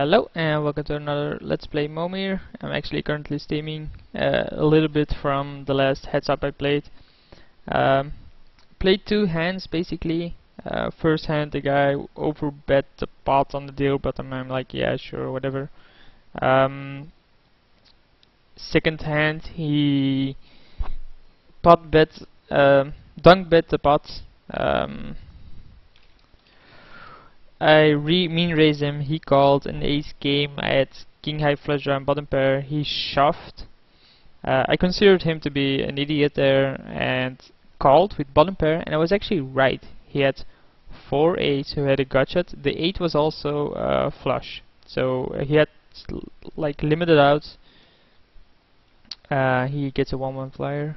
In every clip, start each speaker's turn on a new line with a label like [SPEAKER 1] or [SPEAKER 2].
[SPEAKER 1] Hello and welcome to another Let's Play Momir. I'm actually currently streaming a little bit from the last heads up I played. Played two hands basically. First hand the guy overbet the pot on the deal button. I'm like, yeah, sure, whatever. Second hand he pot bet, dunk bet the pot. I mean raised him, he called an ace game, I had king high flush draw and bottom pair, he shoved. I considered him to be an idiot there and called with bottom pair, and I was actually right. He had 4 8 who had a gut shot. The 8 was also flush, so he had like limited outs. He gets a 1-1 flyer.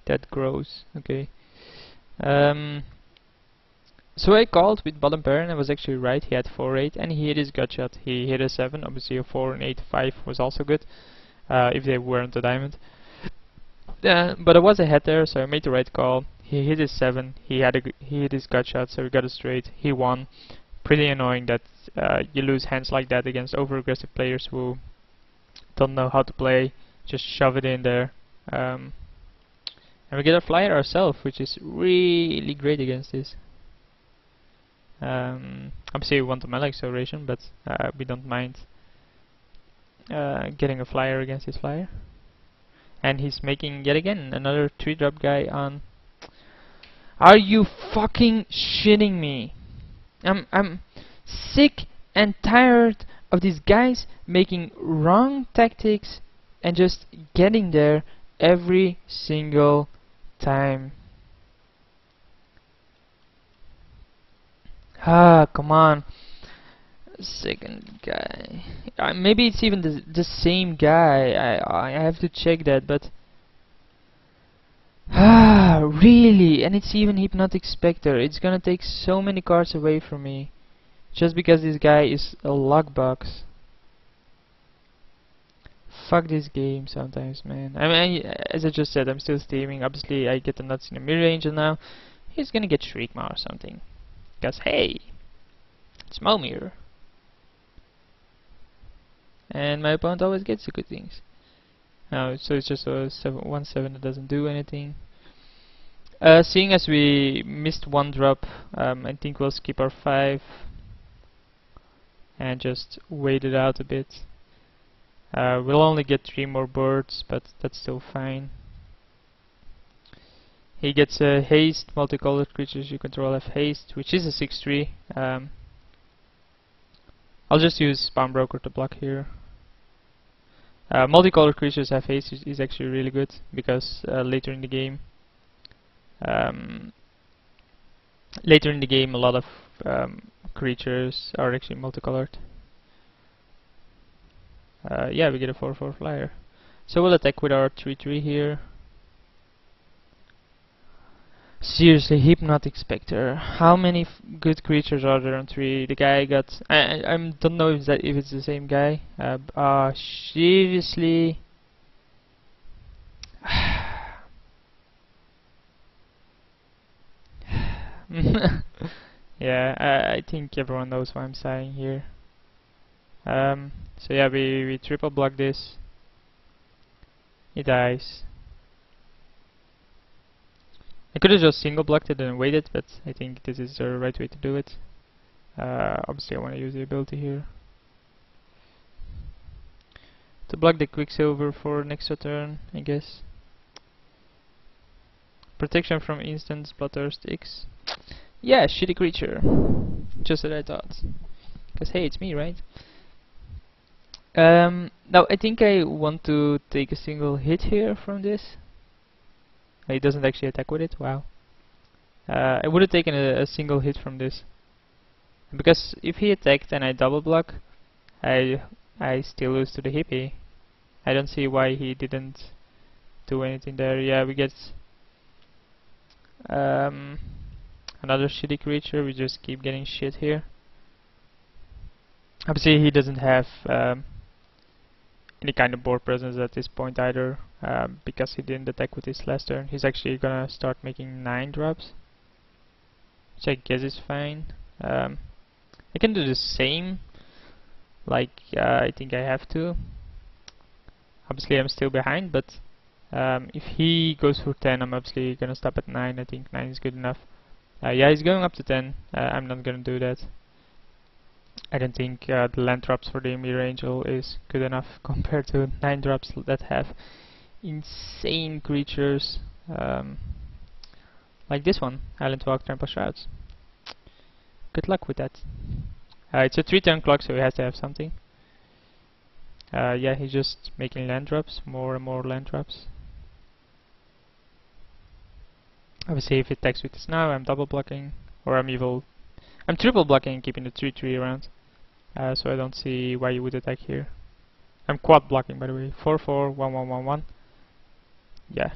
[SPEAKER 1] That grows, okay. So I called with bottom pair and I was actually right. He had 4 8 and he hit his gut shot. He hit a 7, obviously a 4 and 8 5 was also good if they weren't a diamond. But I was ahead there, so I made the right call. He hit his 7, he hit his gut shot, so we got it straight. He won. Pretty annoying that you lose hands like that against over aggressive players who don't know how to play. Just shove it in there. And we get a flyer ourselves, which is really great against this. Obviously we want the mana acceleration, but we don't mind getting a flyer against his flyer. And he's making yet again another 3-drop guy on. Are you fucking shitting me? I'm sick and tired of these guys making wrong tactics and just getting there every single time. Ah, come on. Second guy. Maybe it's even the same guy. I have to check that, but really? And it's even Hypnotic Spectre. It's gonna take so many cards away from me just because this guy is a luck box. Fuck this game sometimes, man. I mean, as I just said, I'm still streaming. Obviously, I get the nuts in the mid-range, and now he's gonna get Shriekmaw or something. Because, hey, it's Momir. And my opponent always gets the good things. So it's just a 1-7 that doesn't do anything. Seeing as we missed 1 drop, I think we'll skip our 5 and just wait it out a bit. We'll only get 3 more boards, but that's still fine. He gets a haste. Multicolored creatures you control have haste, which is a 6/3. I'll just use Spawnbroker to block here. Multicolored creatures have haste is actually really good because later in the game, a lot of creatures are actually multicolored. Yeah, we get a 4/4 flyer. So we'll attack with our 3/3 here. Seriously, Hypnotic Spectre. How many good creatures are there on 3? The guy got. I don't know if it's the same guy. Seriously. Yeah, I think everyone knows why I'm sighing here. So yeah, we triple block this. He dies. I could have just single blocked it and waited, but I think this is the right way to do it. Obviously I want to use the ability here to block the Quicksilver for an extra turn, I guess. Protection from instants, Bloodthirst X. Yeah, shitty creature. Just as I thought. Because hey, it's me, right? Now I think I want to take a single hit here from this. He doesn't actually attack with it, wow. I would have taken a single hit from this. Because if he attacked and I double block, I still lose to the hippie. I don't see why he didn't do anything there. Yeah, we get another shitty creature, we just keep getting shit here. Obviously he doesn't have any kind of board presence at this point either, because he didn't attack with his last turn. He's actually gonna start making 9 drops, which I guess is fine. I can do the same, like I think I have to. Obviously I'm still behind, but if he goes for 10, I'm obviously gonna stop at 9. I think 9 is good enough. Yeah, he's going up to 10. I'm not gonna do that. I don't think the land drops for the Momir Angel is good enough compared to 9 drops that have insane creatures like this one, Island Walk, Trample Shrouds. Good luck with that. It's a 3-turn clock, so he has to have something. Yeah, he's just making land drops, more and more land drops. Obviously, if it attacks with this now, I'm double blocking, or I'm triple blocking, keeping the 3/3 around. So I don't see why you would attack here. I'm quad blocking, by the way. 4/4, 1/1/1/1. Yeah.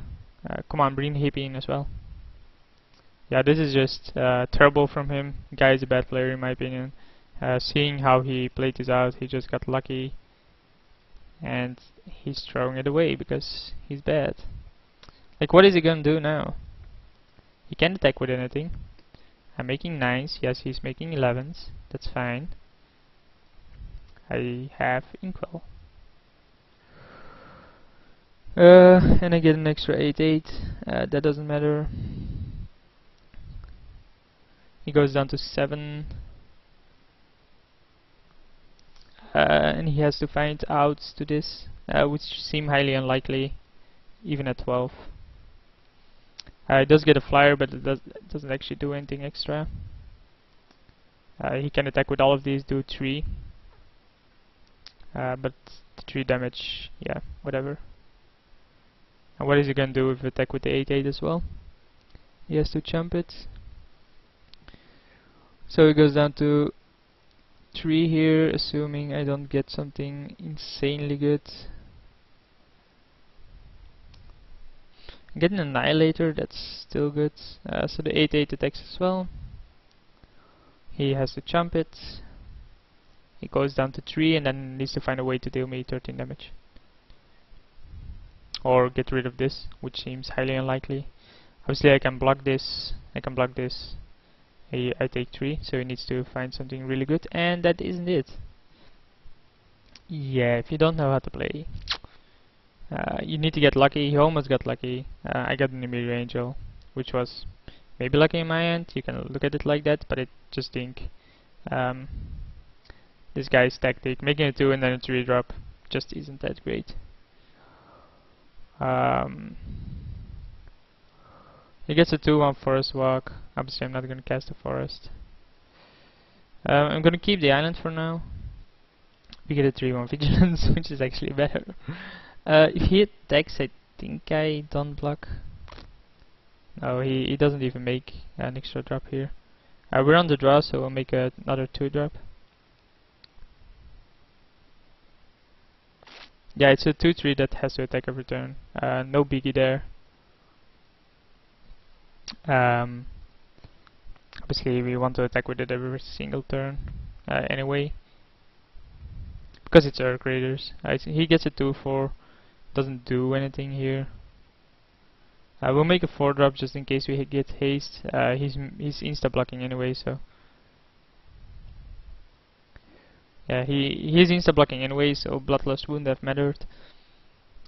[SPEAKER 1] Come on, bring Hippie in as well. Yeah, this is just terrible from him. Guy is a bad player in my opinion. Seeing how he played this out, he just got lucky. And he's throwing it away because he's bad. Like, what is he gonna do now? He can't attack with anything. I'm making 9s. Yes, he's making 11s. That's fine. I have Inkwell. And I get an extra 8/8. That doesn't matter. He goes down to 7. And he has to find outs to this, which seem highly unlikely, even at 12. He does get a flyer, but it doesn't actually do anything extra. He can attack with all of these, do 3. But the 3 damage, yeah, whatever. And what is he gonna do if attack with the 8/8 as well? He has to jump it. So he goes down to 3 here, assuming I don't get something insanely good. I'm getting an Annihilator, that's still good. So the 8/8 attacks as well. He has to jump it. He goes down to 3 and then needs to find a way to deal me 13 damage. Or get rid of this, which seems highly unlikely. Obviously I can block this, I can block this. I take 3, so he needs to find something really good, and that isn't it. Yeah, if you don't know how to play, you need to get lucky. He almost got lucky. I got an Momir Angel, which was maybe lucky in my end. You can look at it like that, but I just think this guy's tactic, making a 2 and then a 3 drop, just isn't that great. He gets a 2/1 Forest Walk. Obviously I'm not going to cast a forest. I'm going to keep the island for now. We get a 3/1 Vigilance, which is actually better. If he attacks, I think I don't block. No, he doesn't even make an extra drop here. We're on the draw, so we'll make another 2 drop. Yeah, it's a 2/3 that has to attack every turn. No biggie there. Obviously we want to attack with it every single turn anyway, because it's Earth Raiders. He gets a 2/4, doesn't do anything here. We'll make a 4 drop just in case we get haste. He's insta blocking anyway, so yeah, he's insta blocking anyway, so Bloodlust wouldn't have mattered.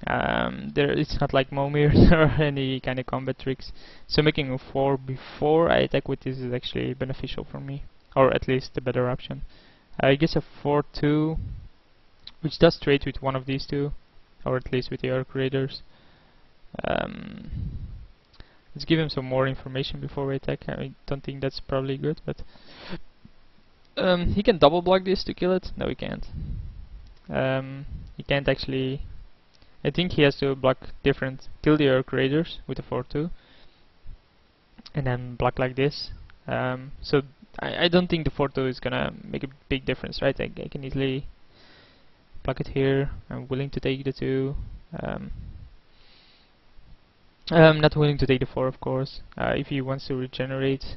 [SPEAKER 1] It's not like Momir or any kind of combat tricks. So making a 4 before I attack with this is actually beneficial for me, or at least the better option. He gets a 4/2, which does trade with one of these two, or at least with the Earth Raiders. Let's give him some more information before we attack. I don't think that's probably good, but he can double block this to kill it. No, he can't. He can't actually. I think he has to block different, kill the Earth Raiders with a 4/2, and then block like this. So I don't think the 4/2 is gonna make a big difference, right? I can easily block it here. I'm willing to take the 2. I'm not willing to take the 4, of course. If he wants to regenerate,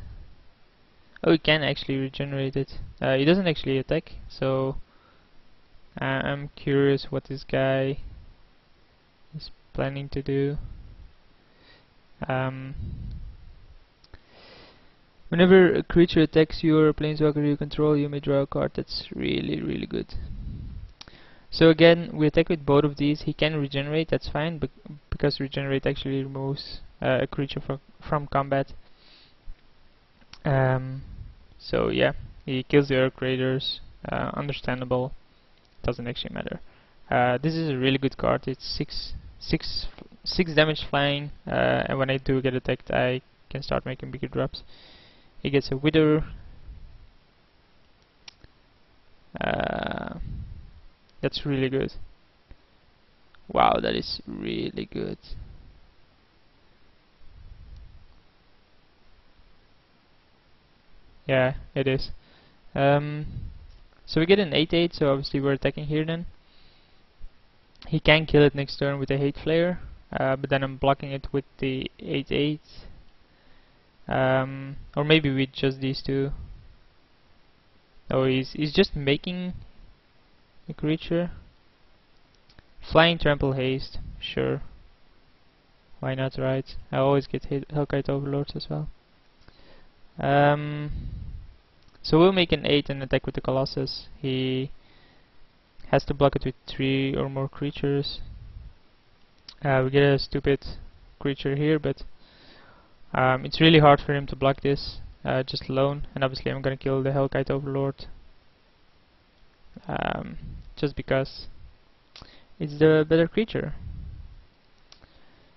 [SPEAKER 1] oh, he can actually regenerate it. He doesn't actually attack, so I'm curious what this guy is planning to do. I'm Whenever a creature attacks you or a planeswalker you control, you may draw a card. That's really, really good. So again, we attack with both of these. He can regenerate, that's fine, because regenerate actually removes a creature from combat. So yeah, he kills the Earth Raiders. Understandable. Doesn't actually matter. This is a really good card. It's 6 damage flying, and when I do get attacked, I can start making bigger drops. He gets a Wither. That's really good. Wow, that is really good. Yeah, it is. So we get an 8/8, so obviously we're attacking here then. He can kill it next turn with a Hate Flare, but then I'm blocking it with the 8/8. Or maybe with just these two. Oh, he's just making a creature. Flying Trample Haste, sure. Why not, right? I always get Hellkite Overlords as well. So we'll make an 8 and attack with the Colossus. He has to block it with 3 or more creatures. We get a stupid creature here, but it's really hard for him to block this just alone. And obviously I'm gonna kill the Hellkite Overlord. Just because it's the better creature.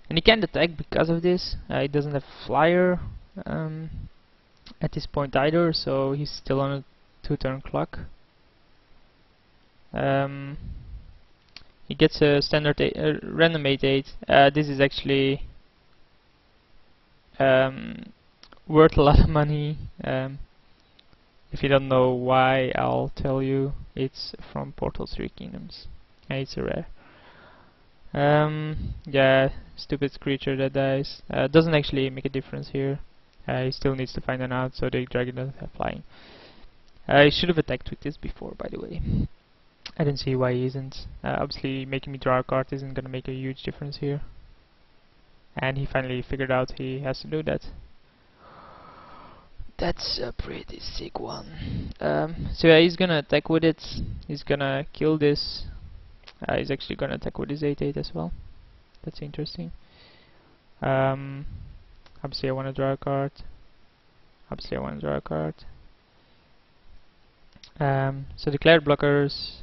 [SPEAKER 1] And he can't attack because of this. He doesn't have Flyer at this point either, so he's still on a 2-turn clock. He gets a standard random 8/8. This is actually worth a lot of money. If you don't know why, I'll tell you. It's from Portal 3 Kingdoms, and it's a rare. Yeah, stupid creature that dies. Doesn't actually make a difference here. He still needs to find an out, so the dragon doesn't have flying. I should have attacked with this before, by the way. I don't see why he isn't. Obviously, making me draw a card isn't gonna make a huge difference here. And he finally figured out he has to do that. That's a pretty sick one. So yeah, he's gonna attack with it. He's gonna kill this. He's actually gonna attack with his 8/8 as well. That's interesting. Obviously I wanna draw a card. Obviously I wanna draw a card. So declare blockers.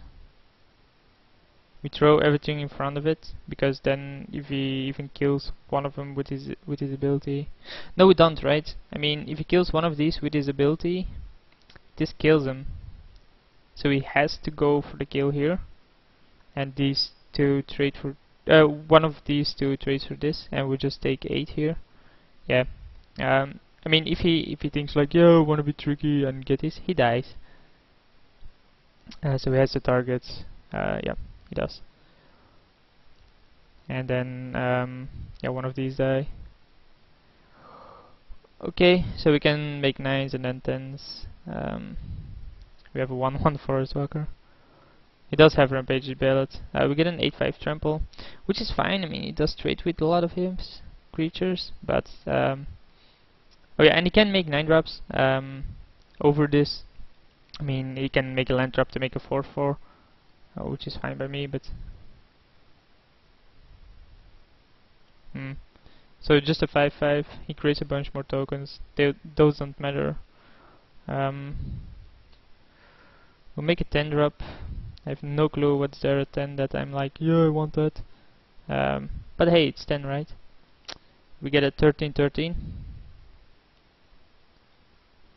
[SPEAKER 1] We throw everything in front of it, because then if he even kills one of them with his ability. No, we don't, right? I mean, if he kills one of these with his ability, this kills him. So he has to go for the kill here, and these two trade for one of these two trades for this, and we just take 8 here. Yeah. I mean, if he thinks like, yeah, I wanna be tricky and get this, he dies. So he has the targets. Yeah. He does. And then, yeah, one of these die. Okay, so we can make 9s and then 10s. We have a 1/1 Forest Walker. He does have Rampage Ballot. We get an 8/5 Trample, which is fine. I mean, he does trade with a lot of his creatures, but oh yeah, and he can make 9 drops over this. I mean, he can make a land drop to make a 4/4. Which is fine by me, but so just a 5/5. He creates a bunch more tokens. Those don't matter. We'll make a 10 drop. I have no clue what's there at 10 that I'm like, yeah, I want that. But hey, it's 10, right? We get a 13/13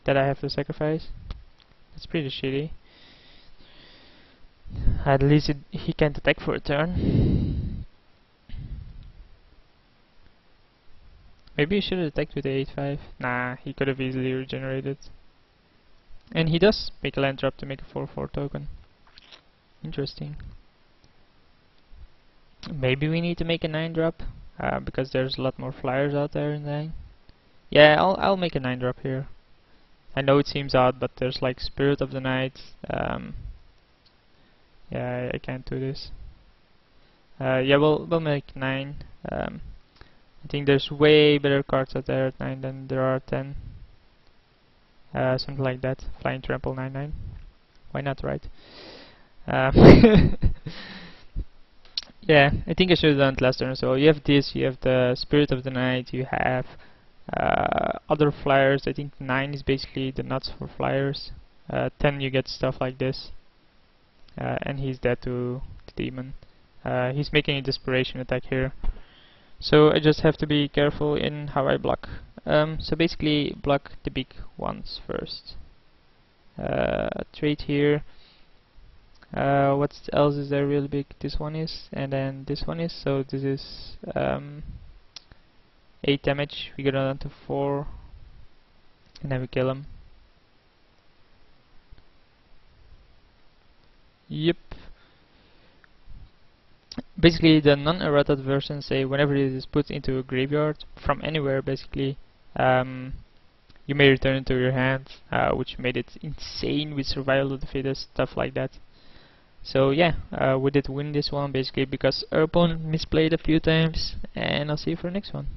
[SPEAKER 1] that I have to sacrifice. That's pretty shitty. At least he can't attack for a turn. Maybe he should have attacked with the 8/5. Nah, he could have easily regenerated. And he does make a land drop to make a 4/4 token. Interesting. Maybe we need to make a 9 drop, because there's a lot more flyers out there in 9. Yeah, I'll make a 9 drop here. I know it seems odd, but there's like Spirit of the Night. Yeah, I can't do this. Yeah, we'll make 9. I think there's way better cards out there at 9 than there are at 10. something like that. Flying trample 9/9. Why not, right? Um, yeah, I think I should have done it last turn. So you have this, you have the Spirit of the Night, you have other flyers. I think 9 is basically the nuts for flyers. 10 you get stuff like this. And he's dead to demon. He's making a desperation attack here. So I just have to be careful in how I block. So basically block the big ones first. Trade here. What else is there really big? This one is, and then this one is. So this is 8 damage. We go down to 4, and then we kill him. Yep. Basically, the non-errated versions say whenever it is put into a graveyard from anywhere, basically, you may return it to your hand, which made it insane with survival of the fittest, stuff like that. So yeah, we did win this one basically because our opponent misplayed a few times, and I'll see you for the next one.